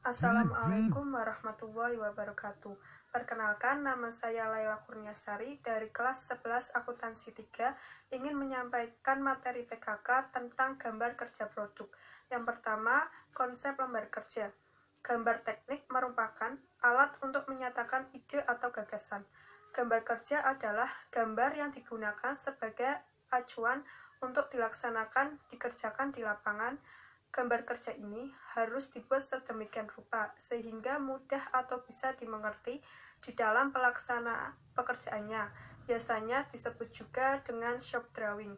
Assalamualaikum warahmatullahi wabarakatuh. Perkenalkan, nama saya Laila Kurniasari dari kelas 11 Akuntansi 3 ingin menyampaikan materi PKK tentang gambar kerja produk. Yang pertama, konsep lembar kerja. Gambar teknik merupakan alat untuk menyatakan ide atau gagasan. Gambar kerja adalah gambar yang digunakan sebagai acuan untuk dikerjakan di lapangan. Gambar kerja ini harus dibuat sedemikian rupa sehingga mudah atau bisa dimengerti di dalam pelaksanaan pekerjaannya. Biasanya disebut juga dengan shop drawing.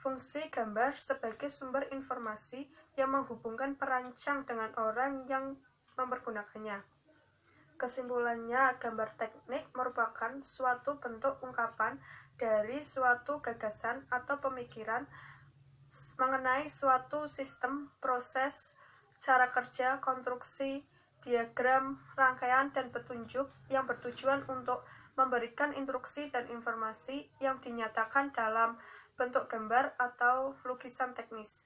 Fungsi gambar sebagai sumber informasi yang menghubungkan perancang dengan orang yang mempergunakannya. Kesimpulannya, gambar teknik merupakan suatu bentuk ungkapan dari suatu gagasan atau pemikiran mengenai suatu sistem, proses, cara kerja, konstruksi, diagram, rangkaian, dan petunjuk yang bertujuan untuk memberikan instruksi dan informasi yang dinyatakan dalam bentuk gambar atau lukisan teknis.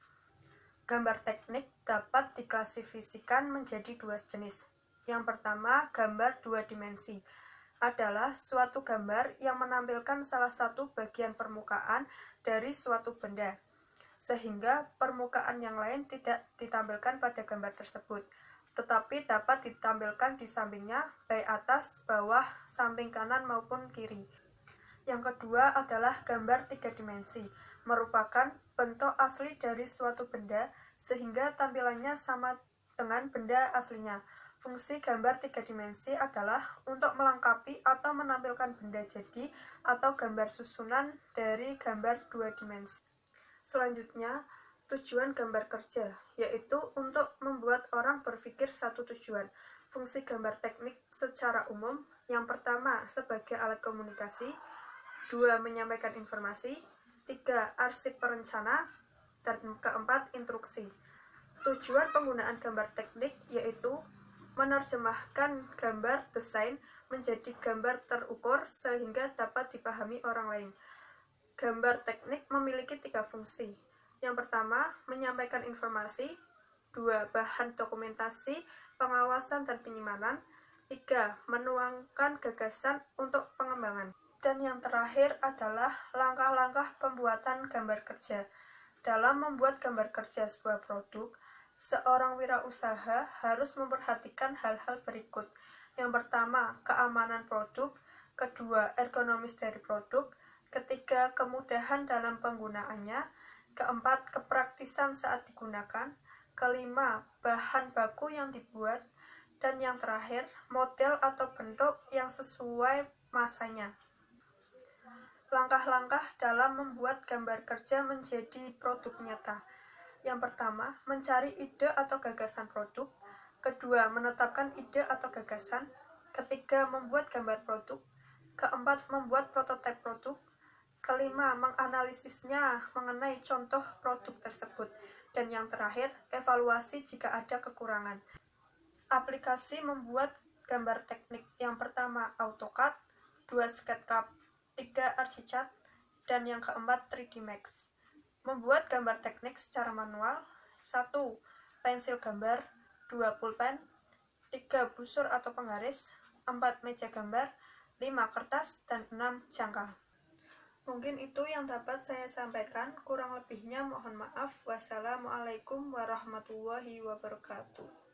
Gambar teknik dapat diklasifikasikan menjadi dua jenis. Yang pertama, gambar dua dimensi adalah suatu gambar yang menampilkan salah satu bagian permukaan dari suatu benda, sehingga permukaan yang lain tidak ditampilkan pada gambar tersebut, tetapi dapat ditampilkan di sampingnya, baik atas, bawah, samping kanan maupun kiri. Yang kedua adalah gambar tiga dimensi, merupakan bentuk asli dari suatu benda sehingga tampilannya sama dengan benda aslinya. Fungsi gambar tiga dimensi adalah untuk melengkapi atau menampilkan benda jadi atau gambar susunan dari gambar dua dimensi. Selanjutnya, tujuan gambar kerja, yaitu untuk membuat orang berpikir satu tujuan. Fungsi gambar teknik secara umum, yang pertama sebagai alat komunikasi, dua menyampaikan informasi, tiga arsip perencana, dan keempat instruksi. Tujuan penggunaan gambar teknik yaitu menerjemahkan gambar desain menjadi gambar terukur sehingga dapat dipahami orang lain. Gambar teknik memiliki tiga fungsi. Yang pertama, menyampaikan informasi. Dua, bahan dokumentasi, pengawasan dan penyimpanan. Tiga, menuangkan gagasan untuk pengembangan. Dan yang terakhir adalah langkah-langkah pembuatan gambar kerja. Dalam membuat gambar kerja sebuah produk, seorang wirausaha harus memperhatikan hal-hal berikut. Yang pertama, keamanan produk. Kedua, ergonomis dari produk. Ketiga, kemudahan dalam penggunaannya. Keempat, kepraktisan saat digunakan. Kelima, bahan baku yang dibuat. Dan yang terakhir, model atau bentuk yang sesuai masanya. Langkah-langkah dalam membuat gambar kerja menjadi produk nyata. Yang pertama, mencari ide atau gagasan produk. Kedua, menetapkan ide atau gagasan. Ketiga, membuat gambar produk. Keempat, membuat prototipe produk. Kelima, menganalisisnya mengenai contoh produk tersebut. Dan yang terakhir, evaluasi jika ada kekurangan. Aplikasi membuat gambar teknik. Yang pertama, AutoCAD. Dua, SketchUp. Tiga, ArchiCAD. Dan yang keempat, 3D Max. Membuat gambar teknik secara manual. 1. Pensil gambar. 2. Pulpen. 3. Busur atau penggaris. 4. Meja gambar. 5. Kertas. Dan 6. Jangka. Mungkin itu yang dapat saya sampaikan. Kurang lebihnya mohon maaf. Wassalamualaikum warahmatullahi wabarakatuh.